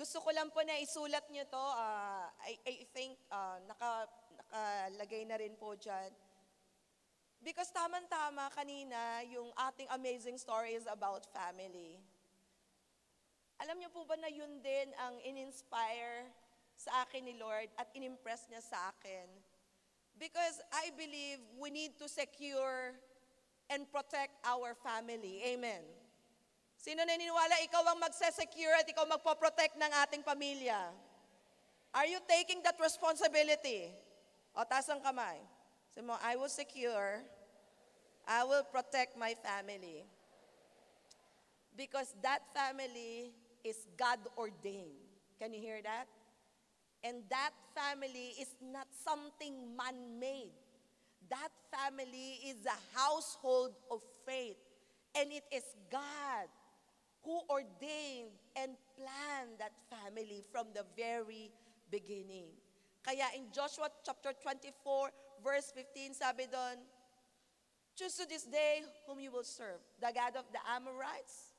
Gusto ko lang po na isulat nyo to. I think nakalagay na rin po dyan. Because tama-tama kanina, yung ating amazing story is about family. Alam niyo po ba na yun din ang in-inspire sa akin ni Lord at in-impress niya sa akin? Because I believe we need to secure and protect our family. Amen. Sino naniniwala ikaw ang magse-secure at ikaw magpo-protect ng ating pamilya? Are you taking that responsibility? O, taas ang kamay. Sabi mo, I will secure, I will protect my family. Because that family is God-ordained. Can you hear that? And that family is not something man-made. That family is a household of faith. And it is God who ordained and planned that family from the very beginning. Kaya in Joshua chapter 24, verse 15, sabi doon, choose to this day whom you will serve, the God of the Amorites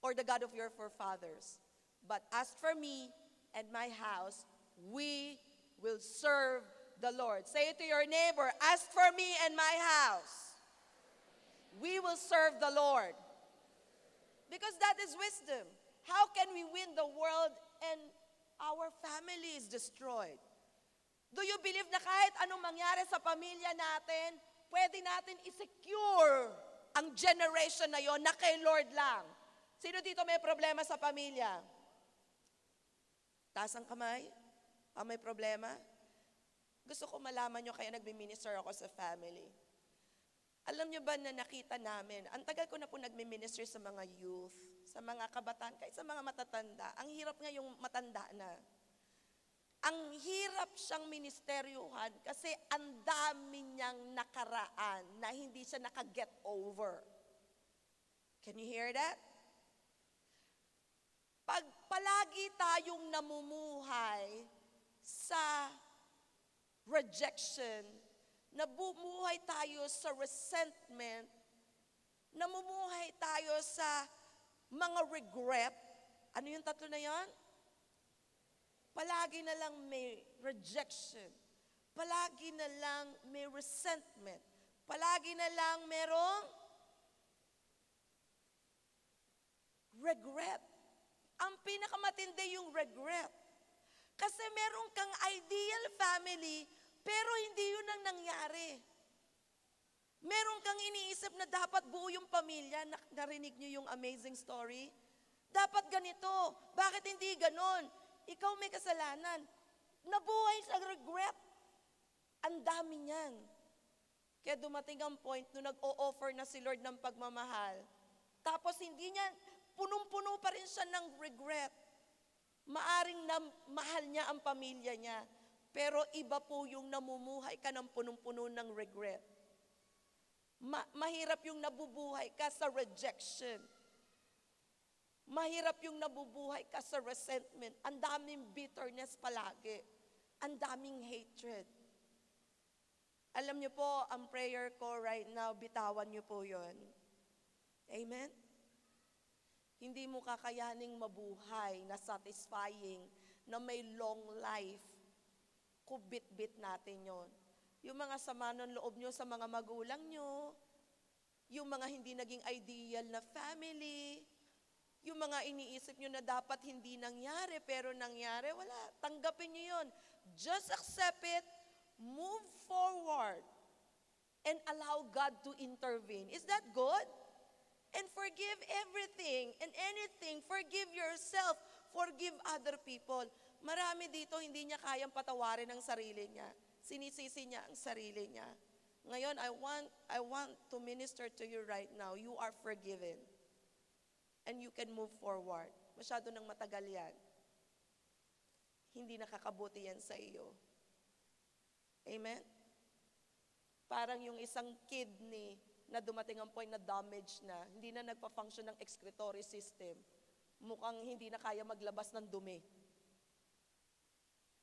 or the God of your forefathers. But as for me and my house, we will serve the Lord. Say it to your neighbor, as for me and my house, we will serve the Lord. Because that is wisdom. How can we win the world and our family is destroyed? Do you believe na kahit anong mangyari sa pamilya natin, pwede natin i-secure ang generation na yon na kay Lord lang? Sino dito may problema sa pamilya? Taas ang kamay. May problema? Gusto ko malaman nyo kaya nagmi-minister ako sa family. Alam nyo ba na nakita namin, ang tagal ko na po nagmi-minister sa mga youth, sa mga kabataan, kahit sa mga matatanda. Ang hirap nga yung matanda na. Ang hirap siyang ministeryohan kasi ang dami niyang nakaraan na hindi siya naka-get over. Can you hear that? Pag palagi tayong namumuhay sa rejection, nabumuhay tayo sa resentment, namumuhay tayo sa mga regret. Ano yung tatlo na yon? Palagi na lang may rejection. Palagi na lang may resentment. Palagi na lang merong regret. Ang pinakamatindi yung regret. Kasi meron kang ideal family, pero hindi yun ang nangyari. Meron kang iniisip na dapat buo yung pamilya. Narinig niyo yung amazing story? Dapat ganito. Bakit hindi ganon? Ikaw may kasalanan. Nabuhay sa regret. Ang dami niyan. Kaya dumating ang point nung nag-o-offer na si Lord ng pagmamahal. Tapos hindi niya, punong-puno pa rin siya ng regret. Maaring na mahal niya ang pamilya niya. Pero iba po yung namumuhay ka ng punong-puno ng regret. Mahirap yung nabubuhay ka sa rejection. Mahirap yung nabubuhay ka sa resentment. Ang daming bitterness palagi. Ang daming hatred. Alam niyo po, ang prayer ko right now, bitawan niyo po yon. Amen? Hindi mo kakayaning mabuhay na satisfying, na may long life. Kubit-bit natin yon. Yung mga sama ng loob nyo sa mga magulang nyo, yung mga hindi naging ideal na family, yung mga iniisip nyo na dapat hindi nangyari, pero nangyari, wala. Tanggapin nyo yun. Just accept it, move forward, and allow God to intervene. Is that good? And forgive everything and anything. Forgive yourself. Forgive other people. Marami dito hindi niya kayang patawarin ang sarili niya. Sinisisi niya ang sarili niya. Ngayon, I want to minister to you right now. You are forgiven. And you can move forward. Masyado nang matagal yan. Hindi nakakabuti yan sa iyo. Amen? Parang yung isang kidney na dumating ang point na damage na, hindi na nagpa-function ng excretory system. Mukhang hindi na kaya maglabas ng dumi.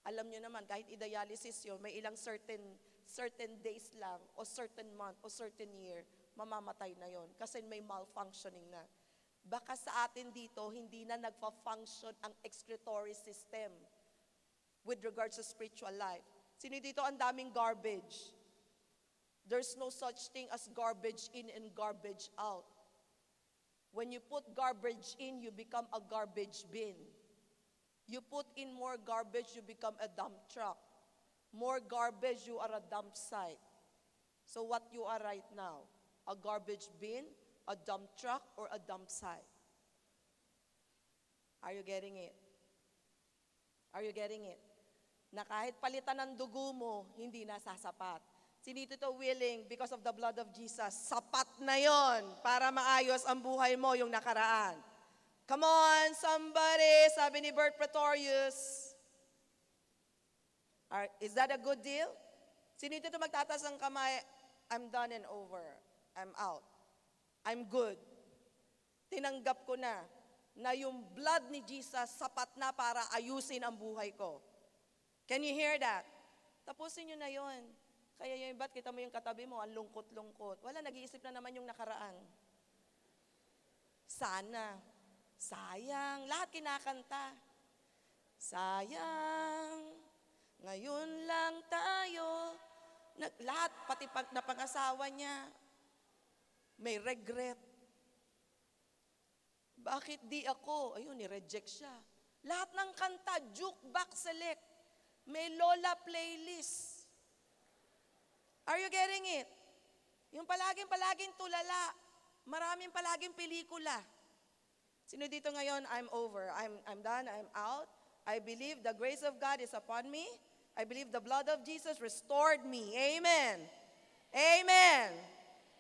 Alam nyo naman, kahit i-dialysis yun, may ilang certain days lang, o certain month, o certain year, mamamatay na yon kasi may malfunctioning na. Baka sa atin dito, hindi na nagfa-function ang excretory system with regards to spiritual life. Sino dito ang daming garbage? There's no such thing as garbage in and garbage out. When you put garbage in, you become a garbage bin. You put in more garbage, you become a dump truck. More garbage, you are a dump site. So what you are right now? A garbage bin, a dump truck, or a dump site? Are you getting it? Are you getting it? Na kahit palitan ng dugo mo, hindi na sasapat. Sino dito willing, because of the blood of Jesus, sapat na yon para maayos ang buhay mo yung nakaraan. Come on, somebody, sabi ni Bert Pretorius. Is that a good deal? Sino dito magtatas ng kamay, I'm done and over. I'm out. I'm good. Tinanggap ko na yung blood ni Jesus sapat na para ayusin ang buhay ko. Can you hear that? Tapusin nyo na yon. Kaya yung ba't kita mo yung katabi mo, ang lungkot-lungkot. Wala, nag-iisip na naman yung nakaraan. Sana. Sayang. Lahat kinakanta. Sayang. Ngayon lang tayo. Lahat, pati na pang-asawa niya, may regret. Bakit di ako? Ayun, ni-reject siya. Lahat ng kanta, jukebox select. May Lola playlist. Are you getting it? Yung palaging tulala. Maraming palaging pelikula. Sino dito ngayon, I'm over. I'm done, I'm out. I believe the grace of God is upon me. I believe the blood of Jesus restored me. Amen. Amen.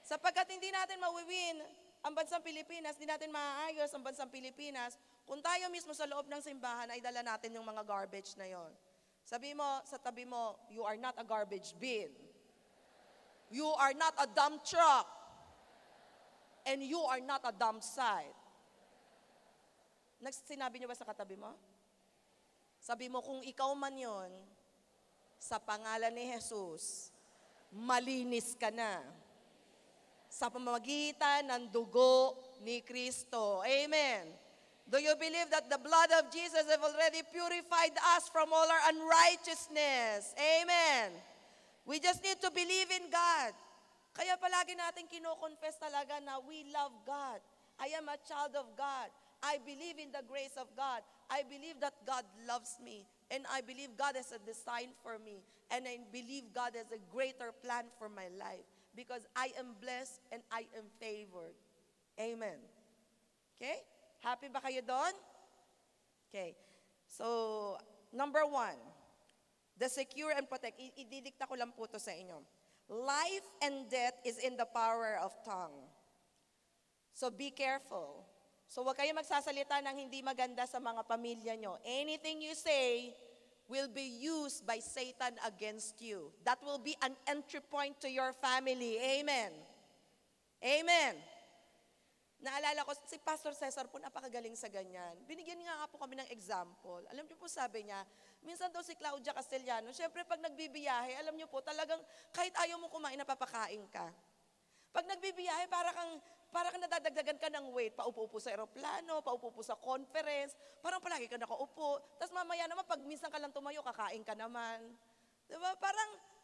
Sapagkat hindi natin mawiwin ang bansang Pilipinas, hindi natin maaayos ang bansang Pilipinas, kung tayo mismo sa loob ng simbahan ay dala natin yung mga garbage na yon. Sabi mo sa tabi mo, you are not a garbage bin. You are not a dump truck. And you are not a dump site. Sinabi niyo ba sa katabi mo? Sabi mo, kung ikaw man yon, sa pangalan ni Jesus, malinis ka na. Sa pamamagitan ng dugo ni Kristo. Amen. Do you believe that the blood of Jesus have already purified us from all our unrighteousness? Amen. We just need to believe in God. Kaya palagi natin kino-confess talaga na we love God. I am a child of God. I believe in the grace of God. I believe that God loves me. And I believe God has a design for me. And I believe God has a greater plan for my life. Because I am blessed and I am favored. Amen. Okay? Happy ba kayo doon? Okay. So, number 1. The secure and protect. Ididikta ko lang po to sa inyo. Life and death is in the power of tongue. So be careful. So huwag kayo magsasalita ng hindi maganda sa mga pamilya nyo. Anything you say will be used by Satan against you. That will be an entry point to your family. Amen. Amen. Naalala ko, si Pastor Cesar po napakagaling sa ganyan. Binigyan nga po kami ng example. Alam niyo po sabi niya, minsan daw si Claudia Castellano, syempre pag nagbibiyahe, alam niyo po talagang kahit ayaw mo kumain, napapakain ka. Pag nagbibiyahe, para kang nadadagdagan ka ng weight. Paupo-upo sa aeroplano, paupo-upo sa conference, parang palagi ka nakaupo. Tapos mamaya naman, pag minsan ka lang tumayo, kakain ka naman. Diba?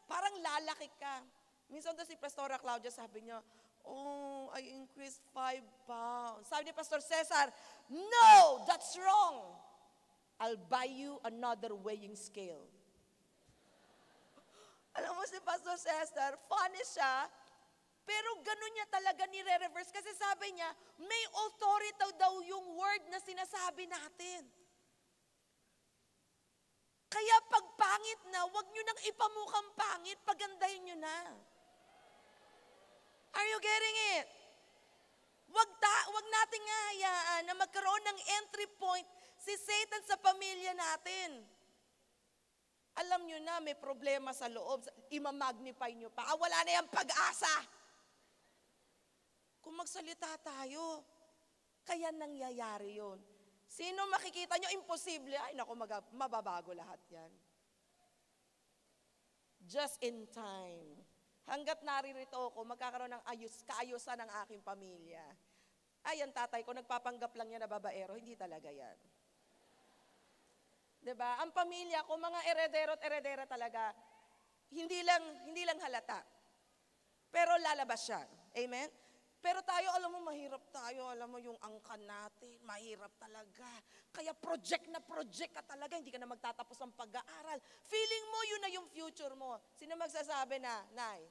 Parang lalaki ka. Minsan daw si Pastora Claudia sabi niya, oh, I increased 5 pounds. Sabi ni Pastor Cesar, no, that's wrong. I'll buy you another weighing scale. Alam mo si Pastor Cesar, funny siya, pero ganun niya talaga nire-reverse. Kasi sabi niya, may authority daw yung word na sinasabi natin. Kaya pag pangit na, wag nyo nang ipamukhang pangit, pagandahin nyo na. Are you getting it? Wag nating hayaan na magkaroon ng entry point si Satan sa pamilya natin. Alam nyo na, may problema sa loob, imamagnify nyo pa. Wala na yung pag-asa. Kung magsalita tayo, kaya nangyayari yun. Sino makikita nyo, imposible, ay naku, mababago lahat yan. Just in time. Hanggat naririto ako, magkakaroon ng kaayusan ng aking pamilya. Ay, ang tatay ko, nagpapanggap lang yan na babaero. Hindi talaga yan. 'Di ba? Ang pamilya ko, mga eredero at eredera talaga, hindi lang halata. Pero lalabas siya. Amen? Pero tayo, alam mo, mahirap tayo. Alam mo, yung angkan natin, mahirap talaga. Kaya project na project ka talaga, hindi ka na magtatapos ng pag-aaral. Feeling mo, yun na yung future mo. Sino magsasabi na, Nay,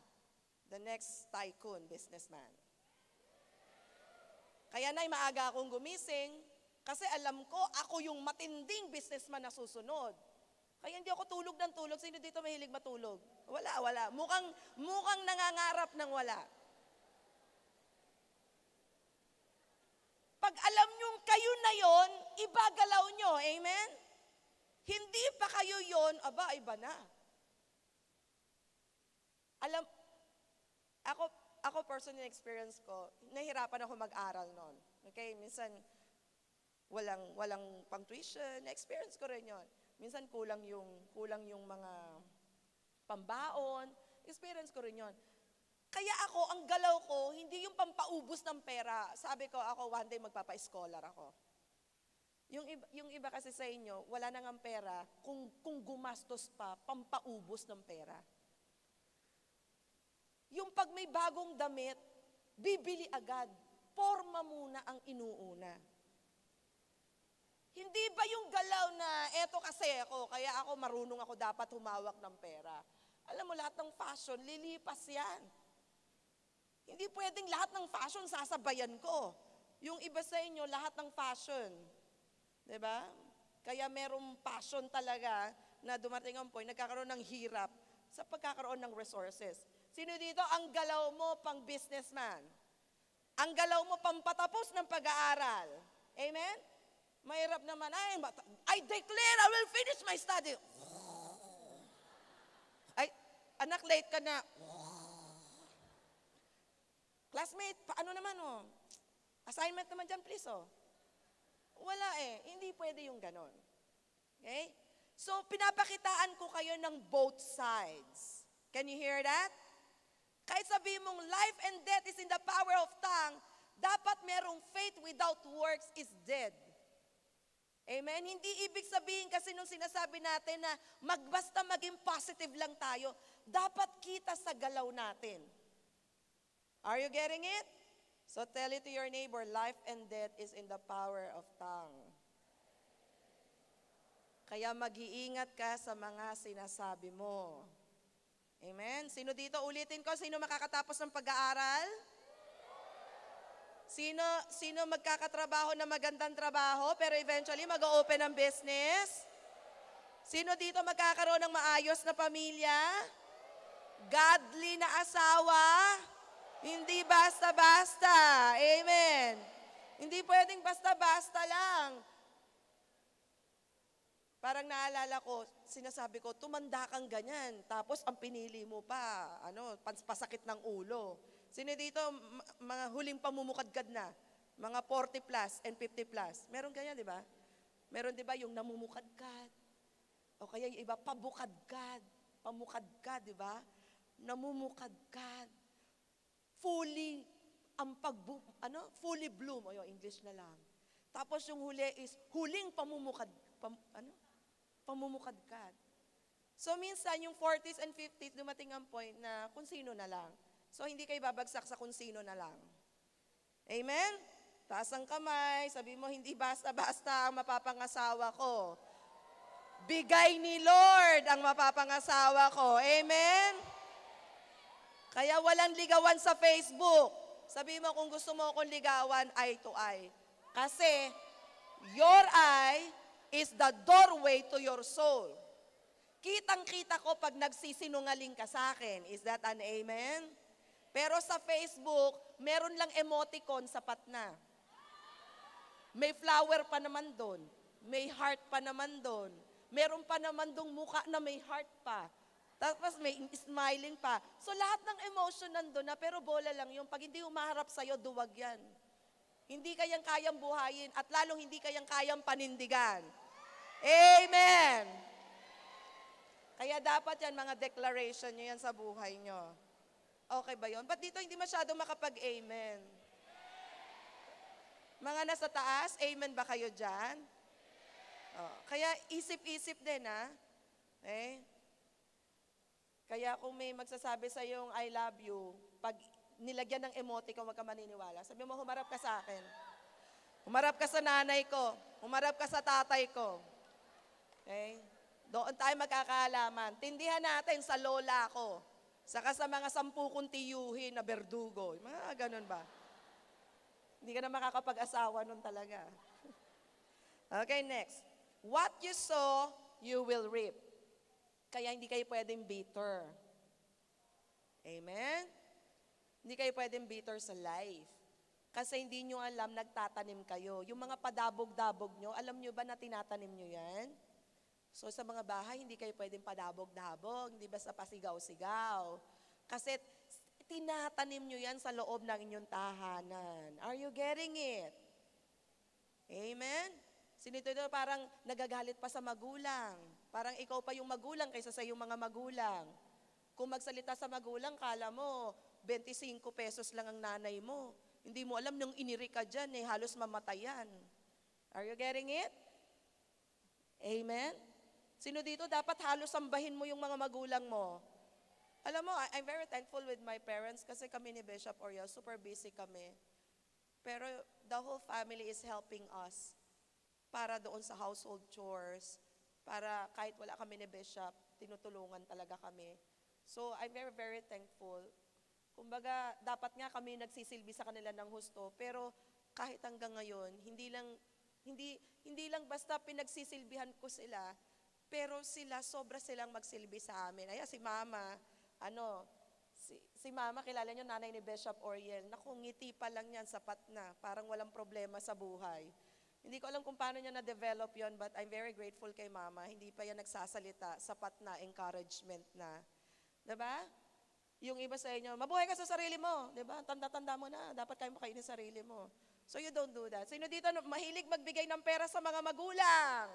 the next tycoon, businessman? Kaya Nay, maaga akong gumising, kasi alam ko, ako yung matinding businessman na susunod. Kaya hindi ako tulog ng tulog. Sino dito mahilig matulog? Wala. Mukhang nangangarap ng wala. Pag alam nyo kayo na yon, iba galaw nyo. Amen? Hindi pa kayo yon, iba na. Alam, ako personal experience ko, nahirapan ako mag-aral noon. Okay? Minsan, walang pang tuition, na-experience ko rin yon. Minsan kulang yung mga pambaon, experience ko rin yon. Kaya ako, ang galaw ko, hindi yung pampaubos ng pera. Sabi ko, ako one day magpapa-scholar ako. Yung iba kasi sa inyo, wala nang ang pera, kung gumastos pa, pampaubos ng pera. Yung pag may bagong damit, bibili agad. Porma muna ang inuuna. Hindi ba yung galaw na, eto kasi ako, kaya ako marunong ako dapat humawak ng pera. Alam mo, lahat ng fashion, lilipas yan. Hindi pwedeng lahat ng fashion sasabayan ko. Yung iba sa inyo, lahat ng fashion. 'Di ba? Kaya merong passion talaga na dumating ang point, nagkakaroon ng hirap sa pagkakaroon ng resources. Sino dito, ang galaw mo pang businessman? Ang galaw mo pang patapos ng pag-aaral? Amen? Mahirap naman, I declare I will finish my study. Ay, anak, late ka na. Classmate, paano naman Assignment naman dyan, please Wala hindi pwede yung ganon. Okay? So, pinapakitaan ko kayo ng both sides. Can you hear that? Kahit sabihin mong life and death is in the power of tongue, dapat merong faith without works is dead. Amen? Hindi ibig sabihin kasi nung sinasabi natin na basta maging positive lang tayo, dapat kita sa galaw natin. Are you getting it? So tell it to your neighbor, life and death is in the power of tongue. Kaya mag-iingat ka sa mga sinasabi mo. Amen? Sino dito, ulitin ko, sino makakatapos ng pag-aaral? Sino magkakatrabaho na magandang trabaho, pero eventually mag-open ng business? Sino dito magkakaroon ng maayos na pamilya? Godly na asawa? Hindi basta-basta. Amen. Hindi pwedeng basta-basta lang. Parang naalala ko, sinasabi ko, tumanda kang ganyan. Tapos ang pinili mo pa, pasakit ng ulo. Sino dito, mga huling pamumukadkad na, mga 40 plus and 50 plus. Meron ganyan, di ba? Meron, di ba, yung namumukadkad. O kaya yung iba, pabukadkad. Pamukadkad, di ba? Namumukadkad. Fully bloom, o yung English na lang. Tapos yung huli is huling pamumukadkad. So minsan yung 40s and 50s dumating ang point na kung sino na lang. So hindi kayo babagsak sa kung sino na lang. Amen? Taas ang kamay, sabi mo hindi basta-basta ang mapapangasawa ko. Bigay ni Lord ang mapapangasawa ko. Amen? Kaya walang ligawan sa Facebook. Sabi mo kung gusto mo akong ligawan, eye to eye. Kasi your eye is the doorway to your soul. Kitang-kita ko pag nagsisinungaling ka sa akin. Is that an amen? Pero sa Facebook, meron lang emoticon, sapat na. May flower pa naman doon. May heart pa naman doon. Meron pa naman doong mukha na may heart pa. Tapos may smiling pa. So lahat ng emotion nandun na, pero bola lang yung pag hindi humaharap sa'yo, duwag yan. Hindi kayang kayang buhayin at lalong hindi kayang kayang panindigan. Amen! Kaya dapat yan, mga declaration nyo yan sa buhay nyo. Okay ba yun? Ba't dito hindi masyado makapag-amen? Mga nasa taas, amen ba kayo dyan? Oh, kaya isip-isip din, ha? Okay? Kaya kung may magsasabi sa yung I love you, pag nilagyan ng emoticon, huwag ka maniniwala. Sabi mo, humarap ka sa akin. Humarap ka sa nanay ko. Humarap ka sa tatay ko. Okay? Doon tayo magkakaalaman. Tindihan natin sa lola ko. Saka sa mga 10 kong tiyuhin na berdugo. Mga ganun ba? Hindi ka na makakapag-asawa nun talaga. Okay, next. What you sow, you will reap. Kaya hindi kayo pwedeng bitter. Amen? Hindi kayo pwedeng bitter sa life. Kasi hindi nyo alam, nagtatanim kayo. Yung mga padabog-dabog nyo, alam nyo ba na tinatanim nyo yan? So sa mga bahay, hindi kayo pwedeng padabog-dabog, hindi basta pasigaw-sigaw. Kasi tinatanim nyo yan sa loob ng inyong tahanan. Are you getting it? Amen? Sinito parang nagagalit pa sa magulang. Parang ikaw pa yung magulang kaysa sa yung mga magulang. Kung magsalita sa magulang, kala mo, 25 pesos lang ang nanay mo. Hindi mo alam nung iniri ka dyan, halos mamatayan. Are you getting it? Amen? Sino dito dapat halos sambahin mo yung mga magulang mo? Alam mo, I'm very thankful with my parents kasi kami ni Bishop Oriel, super busy kami. Pero the whole family is helping us para doon sa household chores, para kahit wala kami ni Bishop, tinutulungan talaga kami. So I'm very, very thankful. Kumbaga, dapat nga kami nagsisilbi sa kanila ng husto, pero kahit hanggang ngayon, hindi lang basta pinagsisilbihan ko sila, pero sobra silang magsilbi sa amin. Ayan, si Mama, si Mama, kilala niyo, nanay ni Bishop Oriel, naku, ngiti pa lang yan, sapat na, parang walang problema sa buhay. Hindi ko alam kung paano niya na-develop yon, but I'm very grateful kay Mama. Hindi pa yan nagsasalita, sapat na, encouragement na. Diba? Yung iba sa inyo, mabuhay ka sa sarili mo. Diba? Tanda-tanda mo na, dapat kayo makainin sa sarili mo. So you don't do that. Sino dito mahilig magbigay ng pera sa mga magulang?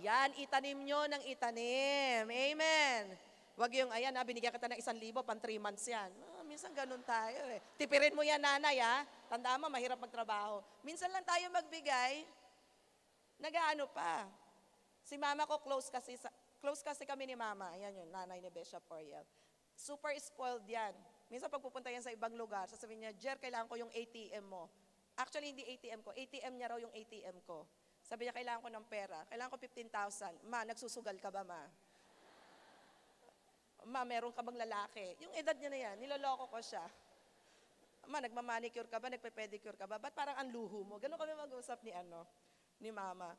Yan, itanim nyo ng itanim. Amen. Wag yung, ayan, binigyan kita ng 1,000, pang 3 months yan. Minsan ganun tayo eh. Tipirin mo yan, nanay, ha? Tandaan mo, mahirap magtrabaho. Minsan lang tayo magbigay, nag-aano pa. Si Mama ko, close kasi kami ni Mama. Ayan yun, nanay ni Bishop Oriel. Super spoiled yan. Minsan pag pupunta yan sa ibang lugar, sasabihin niya, Jer, kailangan ko yung ATM mo. Actually, hindi ATM ko. ATM niya raw yung ATM ko. Sabi niya, kailangan ko ng pera. Kailangan ko 15,000. Ma, nagsusugal ka ba, Ma? Ma, meron ka bang lalaki? Yung edad niya na yan, niloloko ko siya. Ma, nagmamanicure ka ba? Nagpe-pedicure ka ba? Ba't parang ang luho mo? Ganun kami mag-usap ni Mama.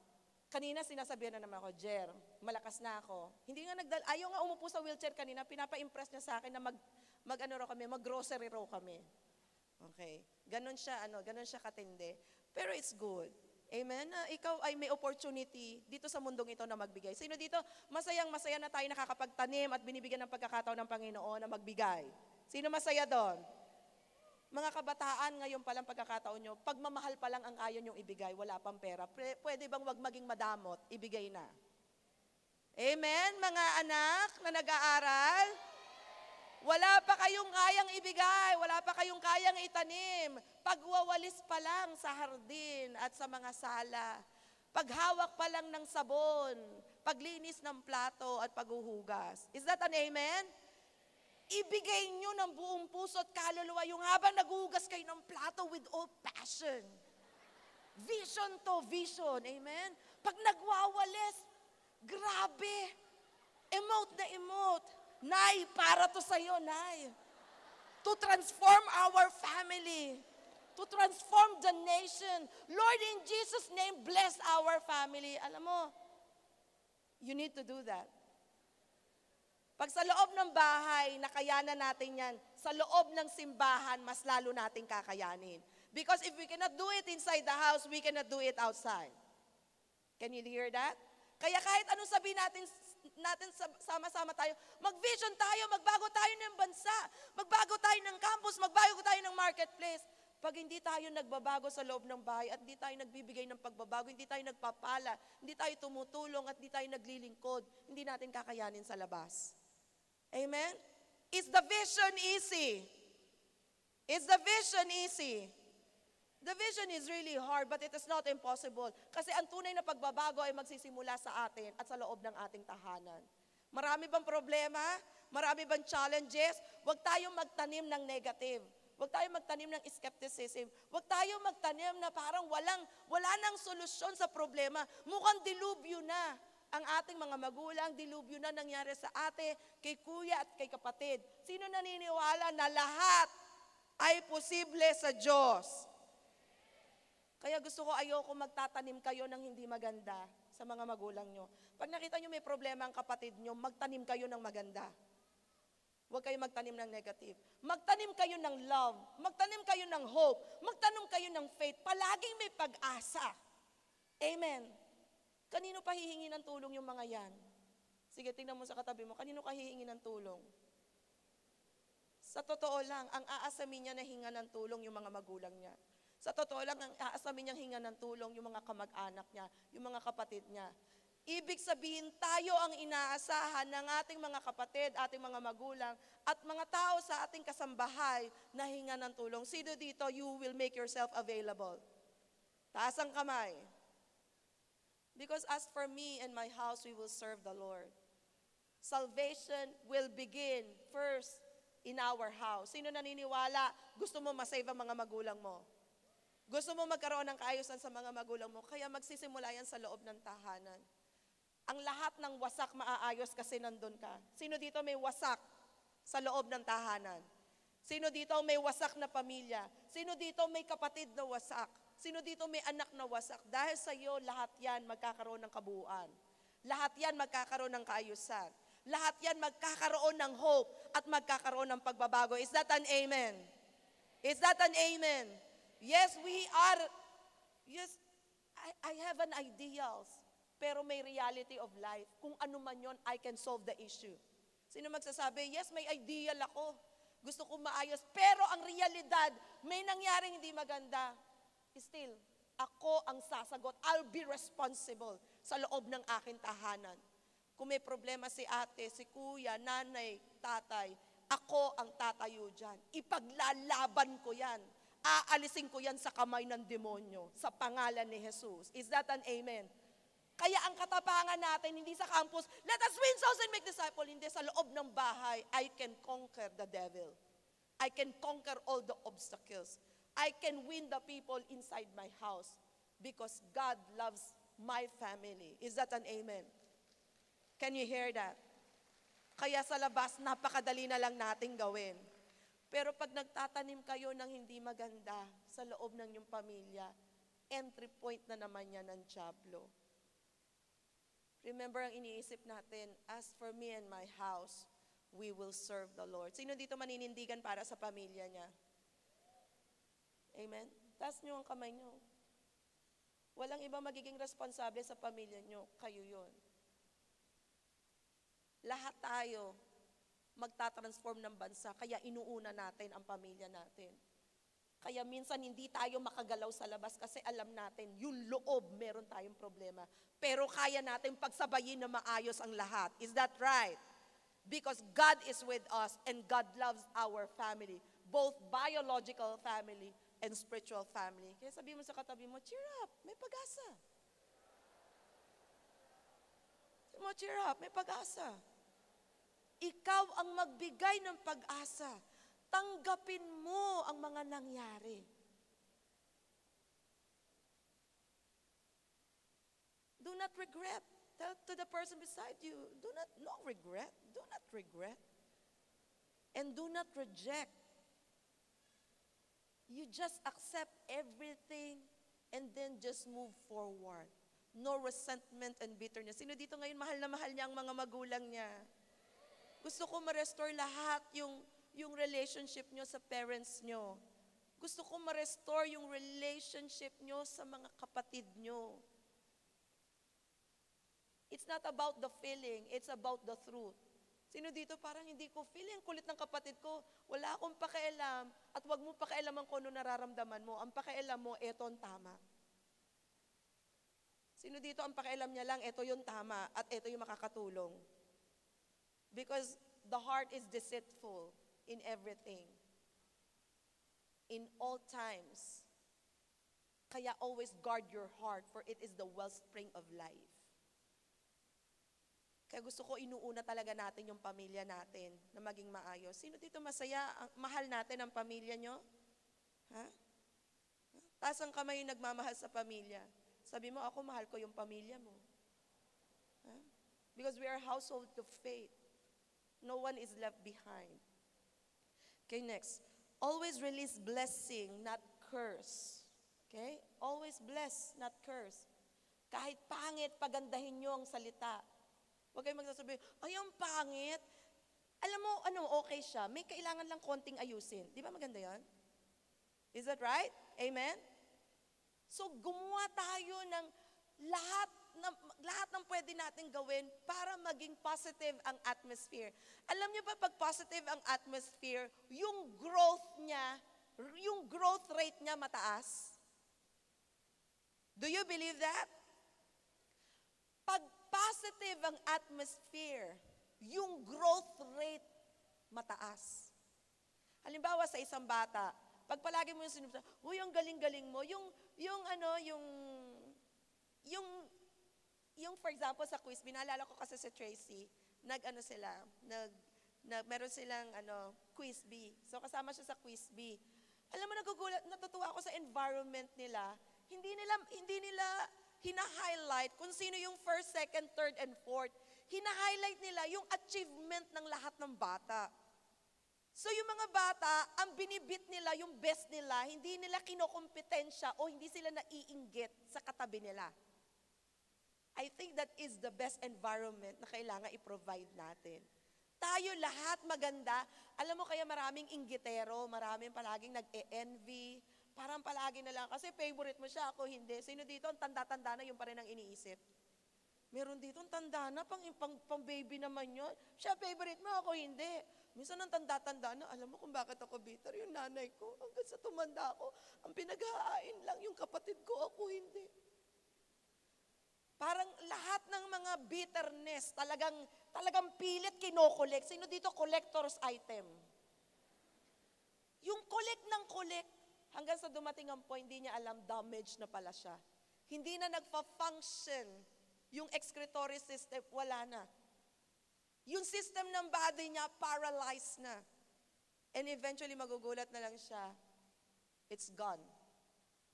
Kanina sinasabihan na naman ako, Jer, malakas na ako. Hindi nga ayaw nga umupo sa wheelchair kanina, pinapa-impress niya sa akin na mag-grocery raw kami. Okay. Ganun siya katindi. Pero it's good. Amen? Ikaw ay may opportunity dito sa mundong ito na magbigay. Sino dito, masayang-masaya na tayo nakakapagtanim at binibigyan ng pagkakataon ng Panginoon na magbigay? Sino masaya doon? Mga kabataan, ngayon palang pagkakataon nyo, pagmamahal pa lang ang kaya nyong ibigay, wala pang pera. Pwede bang wag maging madamot, ibigay na? Amen? Mga anak na nag-aaral, wala pa kayong kayang ibigay, wala pa kayong kayang itanim. Pagwawalis pa lang sa hardin at sa mga sala. Paghawak pa lang ng sabon, paglinis ng plato at paghuhugas. Is that an amen? Ibigay nyo ng buong puso at kaluluwa yung habang naghuhugas kayo ng plato with all passion. Vision to vision. Amen? Pag nagwawalis, grabe. Emote na emote. Nay, para to sa'yo, Nay. To transform our family. To transform the nation. Lord, in Jesus' name, bless our family. Alam mo, you need to do that. Pag sa loob ng bahay, nakayanan natin yan. Sa loob ng simbahan, mas lalo nating kakayanin. Because if we cannot do it inside the house, we cannot do it outside. Can you hear that? Kaya kahit anong sabihin natin sama-sama tayo, mag-vision tayo, magbago tayo ng bansa, magbago tayo ng campus, magbago tayo ng marketplace. Pag hindi tayo nagbabago sa loob ng bahay at hindi tayo nagbibigay ng pagbabago, hindi tayo nagpapala, hindi tayo tumutulong at hindi tayo naglilingkod, hindi natin kakayanin sa labas. Amen? Is the vision easy? Is the vision easy? The vision is really hard, but it is not impossible. Kasi ang tunay na pagbabago ay magsisimula sa atin at sa loob ng ating tahanan. Marami bang problema? Marami bang challenges? Huwag tayong magtanim ng negative. Huwag tayong magtanim ng skepticism. Huwag tayong magtanim na parang wala nang solusyon sa problema. Mukhang dilubyo na ang ating mga magulang, dilubyo na nangyari sa ate, kay kuya at kay kapatid. Sino naniniwala na lahat ay posible sa Diyos? Kaya gusto ko, ayoko magtatanim kayo ng hindi maganda sa mga magulang nyo. Pag nakita nyo may problema ang kapatid nyo, magtanim kayo ng maganda. Huwag kayo magtanim ng negative. Magtanim kayo ng love. Magtanim kayo ng hope. Magtanim kayo ng faith. Palaging may pag-asa. Amen. Kanino pa hihingi ng tulong yung mga yan? Sige, tingnan mo sa katabi mo. Kanino ka hihingi ng tulong? Sa totoo lang, ang aasamin niya na hinga ng tulong yung mga magulang niya. Sa totoo lang, ang aasamin niyang hinga ng tulong yung mga kamag-anak niya, yung mga kapatid niya. Ibig sabihin, tayo ang inaasahan ng ating mga kapatid, ating mga magulang, at mga tao sa ating kasambahay na hinga ng tulong. Sino dito, you will make yourself available? Taas ang kamay. Because as for me and my house, we will serve the Lord. Salvation will begin first in our house. Sino naniniwala, gusto mo masave ang mga magulang mo? Gusto mo magkaroon ng kaayusan sa mga magulang mo, kaya magsisimula yan sa loob ng tahanan. Ang lahat ng wasak maaayos kasi nandun ka. Sino dito may wasak sa loob ng tahanan? Sino dito may wasak na pamilya? Sino dito may kapatid na wasak? Sino dito may anak na wasak? Dahil sa iyo, lahat yan magkakaroon ng kabuuan. Lahat yan magkakaroon ng kaayusan. Lahat yan magkakaroon ng hope at magkakaroon ng pagbabago. Is that an amen? Is that an amen? Yes, I have an ideals, pero may reality of life. Kung ano man yon, I can solve the issue. Sino magsasabi, yes, may ideal ako. Gusto ko maayos, pero ang realidad, may nangyaring hindi maganda. Still, ako ang sasagot. I'll be responsible sa loob ng aking tahanan. Kung may problema si ate, si kuya, nanay, tatay, ako ang tatayo dyan. Ipaglalaban ko yan. Aalisin ko yan sa kamay ng demonyo, sa pangalan ni Jesus. Is that an amen? Kaya ang katapangan natin, hindi sa campus, let us win souls and make disciples, hindi sa loob ng bahay, I can conquer the devil. I can conquer all the obstacles. I can win the people inside my house because God loves my family. Is that an amen? Can you hear that? Kaya sa labas, napakadali na lang nating gawin. Pero pag nagtatanim kayo ng hindi maganda sa loob ng iyong pamilya, entry point na naman yan ng dyablo. Remember ang iniisip natin, as for me and my house, we will serve the Lord. Sino dito maninindigan para sa pamilya niya? Amen? Taas niyo ang kamay niyo. Walang iba magiging responsable sa pamilya niyo, kayo yon. Lahat tayo magtatransform ng bansa, kaya inuuna natin ang pamilya natin. Kaya minsan hindi tayo makagalaw sa labas kasi alam natin, yung loob meron tayong problema. Pero kaya natin pagsabayin na maayos ang lahat. Is that right? Because God is with us and God loves our family. Both biological family and spiritual family. Kaya sabi mo sa katabi mo, cheer up, may pag-asa. Sabi mo, cheer up, may pag-asa. Ikaw ang magbigay ng pag-asa. Tanggapin mo ang mga nangyari. Do not regret. Tell to the person beside you, no regret. Do not regret. And do not reject. You just accept everything and then just move forward. No resentment and bitterness. Sino dito ngayon mahal na mahal niya ang mga magulang niya? Gusto ko ma-restore lahat yung relationship nyo sa parents nyo. Gusto ko ma-restore yung relationship nyo sa mga kapatid nyo. It's not about the feeling, it's about the truth. Sino dito parang hindi ko feeling, kulit ng kapatid ko, wala akong pakialam, at wag mo pakialaman kung ano nararamdaman mo. Ang pakialam mo, eto ang tama. Sino dito ang pakialam niya lang, eto yung tama, at eto yung makakatulong. Because the heart is deceitful in everything. In all times, Kaya always guard your heart, for it is the wellspring of life. Kaya gusto ko inuuna talaga natin yung pamilya natin na maging maayos. Sino dito masaya? Mahal natin ang pamilya nyo? Ha? Taas ang kamay yung nagmamahal sa pamilya. Sabi mo, ako mahal ko yung pamilya mo. Ha? Because we are a household of faith. No one is left behind. Okay, next. Always release blessing, not curse. Okay? Always bless, not curse. Kahit pangit, pagandahin nyo ang salita. Huwag kayong magsasabi, ay, ang pangit. Alam mo, okay siya. May kailangan lang konting ayusin. Di ba maganda yan? Is that right? Amen? So, gumawa tayo ng lahat ng pwede natin gawin para maging positive ang atmosphere. Alam niyo ba, pag positive ang atmosphere, yung growth rate niya mataas? Do you believe that? Pag positive ang atmosphere, yung growth rate mataas. Halimbawa sa isang bata, pag palagi mo yung sinubsa, uy, ang galing-galing mo, yung for example sa quiz, binalala ko kasi sa Tracy, meron silang quiz bee. So kasama siya sa quiz bee. Alam mo, natutuwa ako sa environment nila. Hindi nila hina-highlight kung sino yung first, second, third, and fourth. Hina-highlight nila yung achievement ng lahat ng bata. So yung mga bata, ang binibit nila, yung best nila, hindi nila kinokompetensya o hindi sila naiinggit sa katabi nila. I think that is the best environment na kailangan i-provide natin. Tayo lahat maganda. Alam mo, kaya maraming inggitero, maraming palaging nag-envy, parang palagi na lang, kasi favorite mo siya, ako hindi. Sino dito, ang tanda-tanda na, yung pa rin ang iniisip? Meron dito, ang tanda na, pang baby naman yun. Siya favorite mo, ako hindi. Minsan ang tanda-tanda na, alam mo kung bakit ako bitter, yung nanay ko, hanggang sa tumanda ako, ang pinag-hahain lang yung kapatid ko, ako hindi. Parang lahat ng mga bitterness, talagang pilit kinokolek. Sino dito collector's item? Yung collect ng collect, hanggang sa dumating ang point, hindi niya alam, damage na pala siya. Hindi na nagpa-function yung excretory system, wala na. Yung system ng body niya, paralyzed na. And eventually, magugulat na lang siya, it's gone.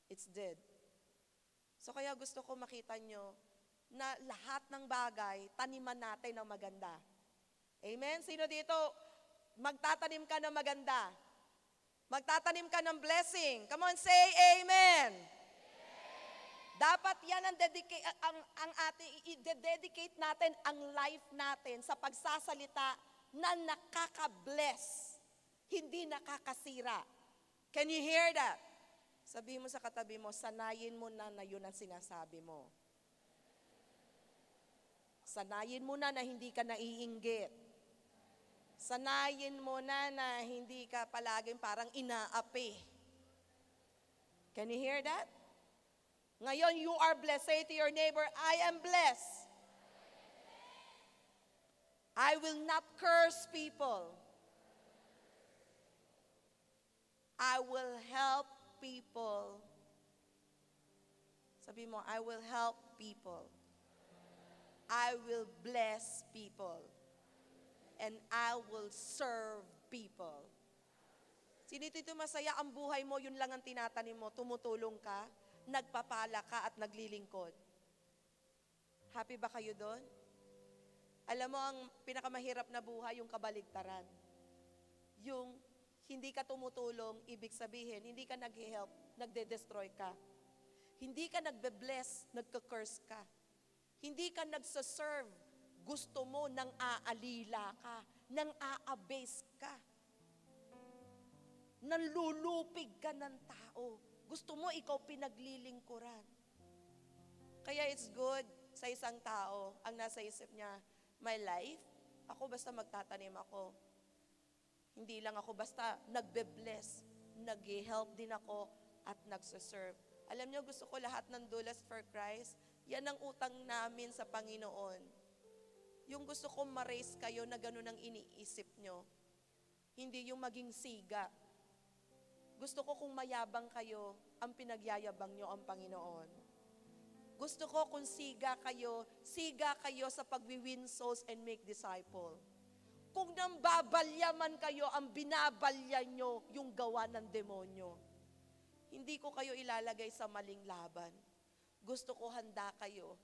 It's dead. So kaya gusto ko makita nyo na lahat ng bagay, taniman natin ng maganda. Amen? Sino dito, magtatanim ka ng maganda? Magtatanim ka ng blessing. Come on, say amen. Dapat yan ang i-dedicate natin ang life natin sa pagsasalita na nakaka-bless, hindi nakakasira. Can you hear that? Sabihin mo sa katabi mo, sanayin mo na yun ang sinasabi mo. Sanayin mo na hindi ka naiinggit. Sanayin mo na hindi ka palaging parang inaapi. Can you hear that? Ngayon, you are blessed. Say to your neighbor, I am blessed. I will not curse people. I will help people. Sabi mo, I will help people. I will bless people. And I will serve people. Sino dito masaya ang buhay mo, yun lang ang tinatanim mo, tumutulong ka, nagpapala ka at naglilingkod. Happy ba kayo doon? Alam mo, ang pinakamahirap na buhay, yung kabaligtaran. Yung hindi ka tumutulong, ibig sabihin, hindi ka nag-help, nagde-destroy ka. Hindi ka nagbe-bless, nagka-curse ka. Hindi ka nagsaserve, gusto mo nang aalila ka, nang aabase ka. Nanlulupig ka ng tao. Gusto mo, ikaw pinaglilingkuran. Kaya it's good sa isang tao, ang nasa isip niya, my life, ako basta magtatanim ako. Hindi lang ako basta nagbe-bless, nag-help din ako at nagsaserve. Alam niyo, gusto ko lahat ng Doulas for Christ, yan ang utang namin sa Panginoon. Yung gusto ko ma-raise kayo na gano'n ang iniisip nyo. Hindi yung maging siga. Gusto ko kung mayabang kayo, ang pinagyayabang nyo ang Panginoon. Gusto ko kung siga kayo sa pag-win souls and make disciple. Kung nambabalya man kayo, ang binabalya nyo yung gawa ng demonyo. Hindi ko kayo ilalagay sa maling laban. Gusto ko handa kayo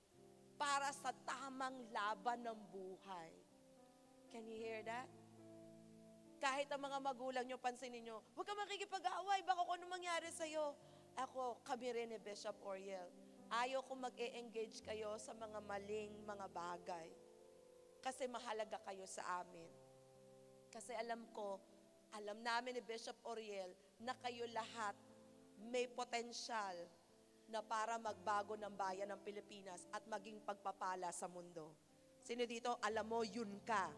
para sa tamang laban ng buhay. Can you hear that? Kahit ang mga magulang nyo, pansinin nyo, huwag ka makikipag-away, baka kung ano mangyari sa'yo. Ako, kami rin ni Bishop Oriel. Ayaw ko mag-e-engage kayo sa mga maling mga bagay. Kasi mahalaga kayo sa amin. Kasi alam namin ni Bishop Oriel na kayo lahat may potensyal na para magbago ng bayan ng Pilipinas at maging pagpapala sa mundo. Sino dito, alam mo, yun ka.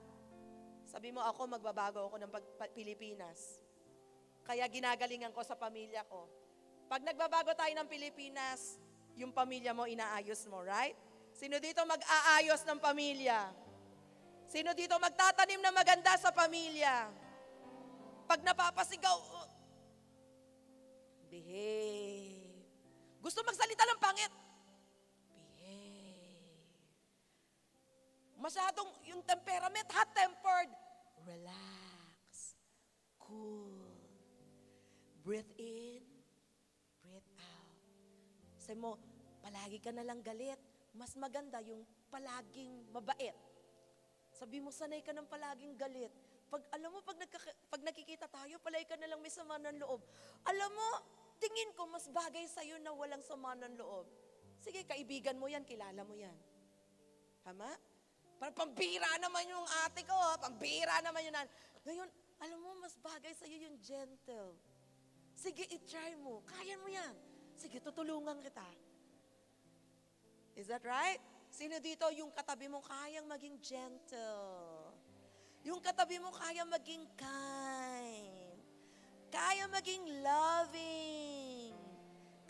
Sabi mo, ako magbabago ako ng Pilipinas. Kaya ginagalingan ko sa pamilya ko. Pag nagbabago tayo ng Pilipinas, yung pamilya mo, inaayos mo, right? Sino dito mag-aayos ng pamilya? Sino dito magtatanim na maganda sa pamilya? Pag napapasigaw, behave. Gusto magsalita ng pangit? Behave. Masyadong yung temperament, hot-tempered. Relax. Cool. Breathe in. Breathe out. Sabi mo, palagi ka na lang galit. Mas maganda yung palaging mabait. Sabi mo, sanay ka ng palaging galit. Alam mo, pag nakikita tayo, palagi ka na lang may sama ng loob. Alam mo, tingin ko, mas bagay sa'yo na walang sama ng loob. Sige, kaibigan mo yan, kilala mo yan. Tama? Parang pambira naman yung ate ko, pambira naman yun. Ngayon, alam mo, mas bagay sa'yo yung gentle. Sige, i-try mo. Kaya mo yan. Sige, tutulungan kita. Is that right? Sino dito yung katabi mo kayang maging gentle? Yung katabi mo kayang maging kind. Kaya maging loving.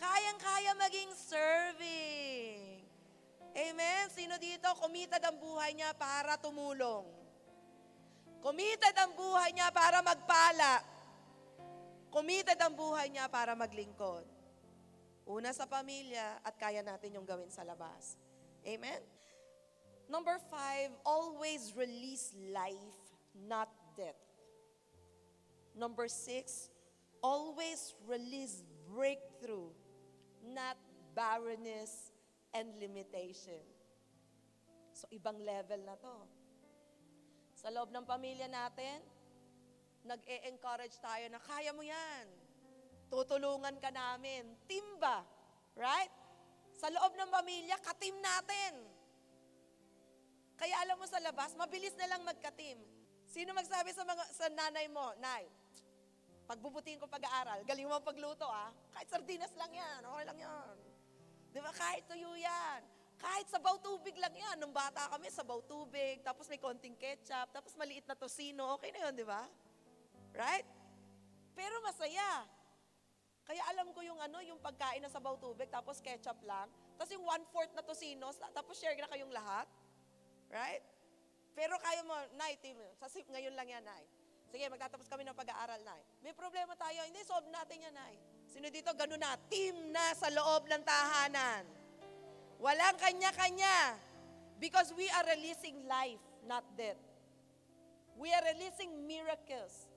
Kayang-kaya maging serving. Amen? Sino dito committed ang buhay niya para tumulong? Committed ang buhay niya para magpala. Committed ang buhay niya para maglingkod. Una sa pamilya at kaya natin yung gawin sa labas. Amen? Number 5, always release life, not death. Number 6, always release breakthrough, not barrenness and limitation. So, ibang level na to. Sa loob ng pamilya natin, nag-e-encourage tayo na kaya mo yan. Tutulungan ka namin. Team ba? Right? Sa loob ng pamilya, ka-team natin. Kaya alam mo sa labas, mabilis na lang magka-team. Sino magsabi sa nanay mo, Nay, pagbubutihin ko pag-aaral, galing mo pagluto kahit sardinas lang yan, okay lang yan. Di ba? Kahit tuyo yan. Kahit sabaw tubig lang yan. Nung bata kami, sabaw tubig, tapos may konting ketchup, tapos maliit na tosino, okay na yun, di ba? Right? Pero masaya. Kaya alam ko yung yung pagkain na sabaw tubig, tapos ketchup lang, tapos yung 1/4 na tosino, tapos share na kayong lahat. Right? Pero kaya mo, Nay, team, ngayon lang yan, Nay. Sige, magtatapos kami ng pag-aaral, Nay. May problema tayo, hindi, solve natin yan, Nay. Sino dito, ganun na, team na sa loob ng tahanan. Walang kanya-kanya. Because we are releasing life, not death. We are releasing miracles.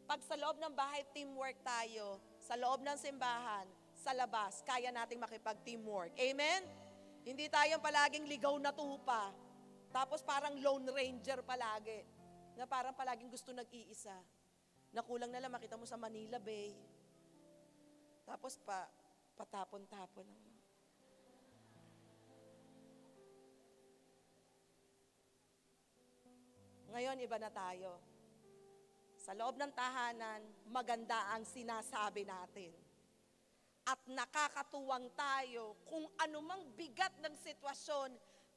Pag sa loob ng bahay, teamwork tayo. Sa loob ng simbahan, sa labas, kaya nating makipag-teamwork. Amen? Hindi tayong palaging ligaw na tupa. Tapos parang lone ranger palagi. Na parang palaging gusto nag-iisa. Nakulang na lang makita mo sa Manila Bay. Tapos patapon-tapon. Ngayon, iba na tayo. Sa loob ng tahanan, maganda ang sinasabi natin. At nakakatuwang tayo kung anumang bigat ng sitwasyon,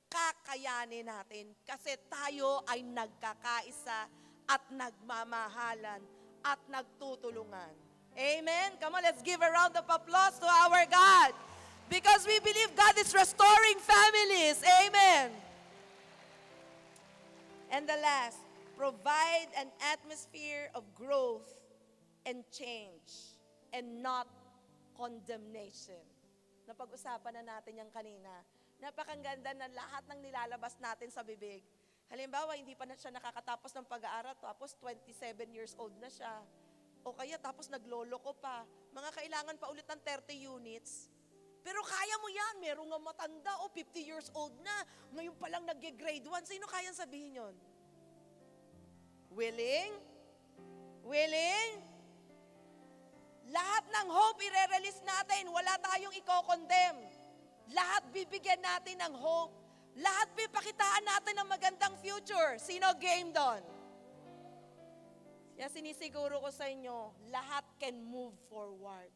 kakayanin natin. Kasi tayo ay nagkakaisa at nagmamahalan at nagtutulungan. Amen? Come on, let's give a round of applause to our God. Because we believe God is restoring families. Amen. And the last, provide an atmosphere of growth and change and not condemnation. Napag-usapan na natin yan kanina. Napakaganda na lahat ng nilalabas natin sa bibig. Halimbawa, hindi pa na siya nakakatapos ng pag-aaral, tapos 27 years old na siya. O kaya tapos nagloloko pa. Mga kailangan pa ulit ng 30 units. Pero kaya mo yan, merong nga matanda o 50 years old na. Ngayon pa lang nag-grade 1. Sino kayang sabihin yon? Willing? Willing? Lahat ng hope i-release natin. Wala tayong i-condemn. Lahat bibigyan natin ng hope. Lahat pipakitaan natin ng magandang future. Sino game doon? Yan sinisiguro ko sa inyo, lahat can move forward.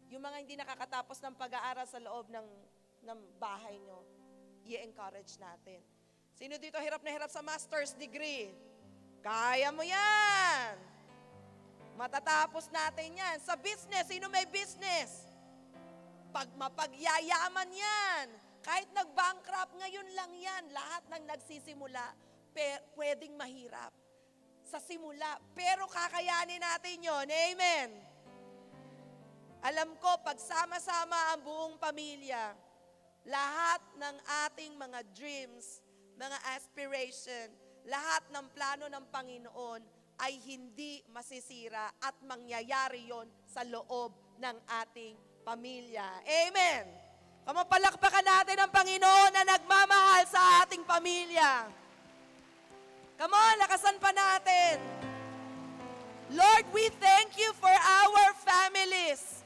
Yung mga hindi nakakatapos ng pag-aaral sa loob ng bahay nyo, i-encourage natin. Sino dito hirap na hirap sa master's degree? Kaya mo yan! Matatapos natin yan. Sa business, sino may business? Mapagyayaman yan. Kahit nag-bankrupt, ngayon lang yan. Lahat ng nagsisimula, pwedeng mahirap. Sa simula, pero kakayanin natin yon. Amen. Alam ko, pagsama-sama ang buong pamilya, lahat ng ating mga dreams, mga aspiration, lahat ng plano ng Panginoon ay hindi masisira at mangyayari yon sa loob ng ating pamilya. Amen. Kamapalakpakan natin ang Panginoon na nagmamahal sa ating pamilya. Come on, lakasan pa natin. Lord, we thank you for our families.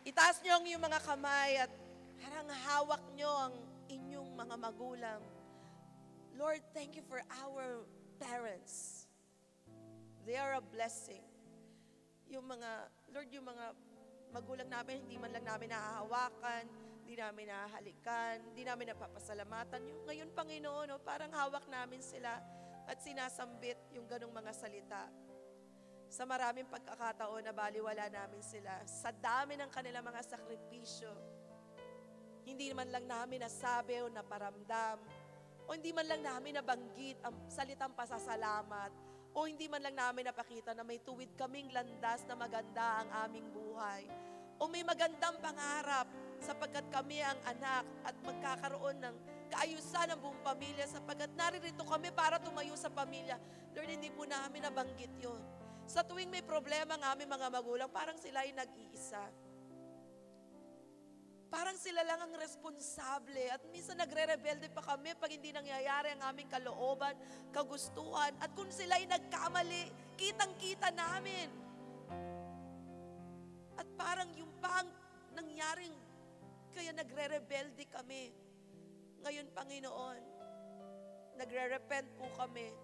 Itaas niyo ang iyong mga kamay at harang hawak niyo ang inyong mga magulang. Lord, thank you for our parents. They are a blessing. Lord, yung mga magulang namin, hindi man lang namin nahahawakan, hindi namin nahahalikan, hindi namin napapasalamatan. Yung ngayon, Panginoon, parang hawak namin sila at sinasambit yung ganong mga salita. Sa maraming pagkakataon na baliwala namin sila, sa dami ng kanilang mga sakripisyo, hindi man lang namin nasabi o naparamdam, o hindi man lang namin nabanggit ang salitang pasasalamat, o hindi man lang namin napakita na may tuwid kaming landas na maganda ang aming buhay, o may magandang pangarap sapagkat kami ang anak at magkakaroon ng kaayusan ng buong pamilya sapagkat naririto kami para tumayo sa pamilya. Lord, hindi po namin nabanggit yun. Sa tuwing may problema ng aming mga magulang, parang sila ay nag-iisa. Parang sila lang ang responsable at minsan nagre-rebelde pa kami pag hindi nangyayari ang aming kalooban, kagustuhan. At kung sila ay nagkamali, kitang-kita namin. At parang yung pang nangyaring kaya nagre-rebelde kami. Ngayon, Panginoon, nagre-repent po kami.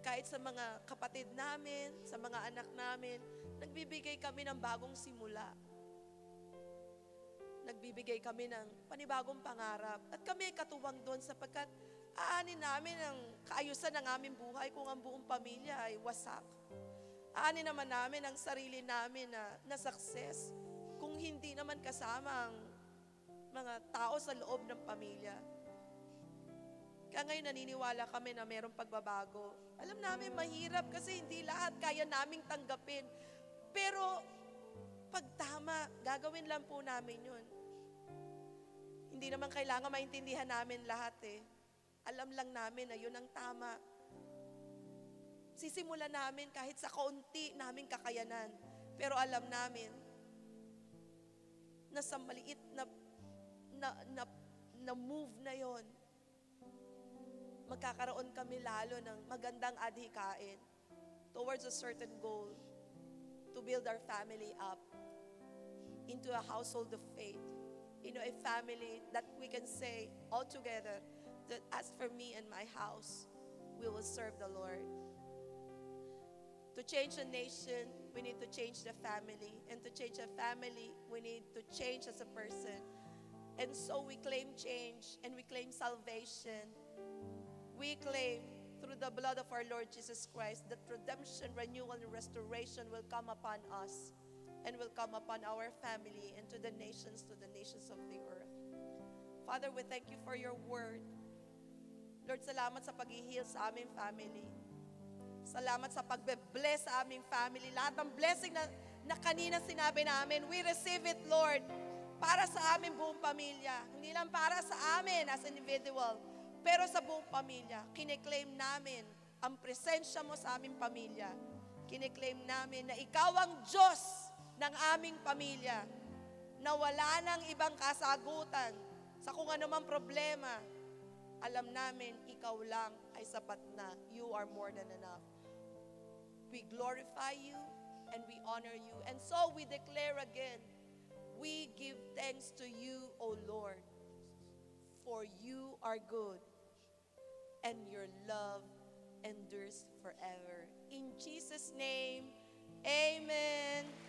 Kahit sa mga kapatid namin, sa mga anak namin, nagbibigay kami ng bagong simula. Nagbibigay kami ng panibagong pangarap. At kami katuwang doon sapagkat aanin namin ang kaayusan ng aming buhay kung ang buong pamilya ay wasak. Aanin naman namin ang sarili namin na success kung hindi naman kasama ang mga tao sa loob ng pamilya. Kaya ngayon naniniwala kami na mayroong pagbabago. Alam namin mahirap kasi hindi lahat kaya naming tanggapin. Pero pag tama, gagawin lang po namin yun. Hindi naman kailangan maintindihan namin lahat eh. Alam lang namin na yun ang tama. Sisimulan namin kahit sa kaunti naming kakayanan. Pero alam namin na sa maliit na move na yon, magkakaroon kami lalo ng magandang adhikain towards a certain goal to build our family up into a household of faith. A family that we can say all together that as for me and my house, we will serve the Lord. To change a nation, we need to change the family. And to change a family, we need to change as a person. And so we claim change and we claim salvation. We claim through the blood of our Lord Jesus Christ that redemption, renewal, and restoration will come upon us and will come upon our family and to the nations of the earth. Father, we thank you for your word Lord, salamat sa pag-heal sa aming family. Salamat sa pagbe-bless sa aming family. Lahat ng blessing na kanina sinabi namin, we receive it, Lord, para sa aming buong pamilya. Hindi lang para sa amin as individual, pero sa buong pamilya. Kine-claim namin ang presensya mo sa aming pamilya. Kine-claim namin na ikaw ang Diyos ng aming pamilya, na wala nang ibang kasagutan sa kung anumang problema. Alam namin, ikaw lang ay sapat na. You are more than enough. We glorify you and we honor you. And so we declare again, we give thanks to you, O Lord, for you are good and your love endures forever. In Jesus' name, amen.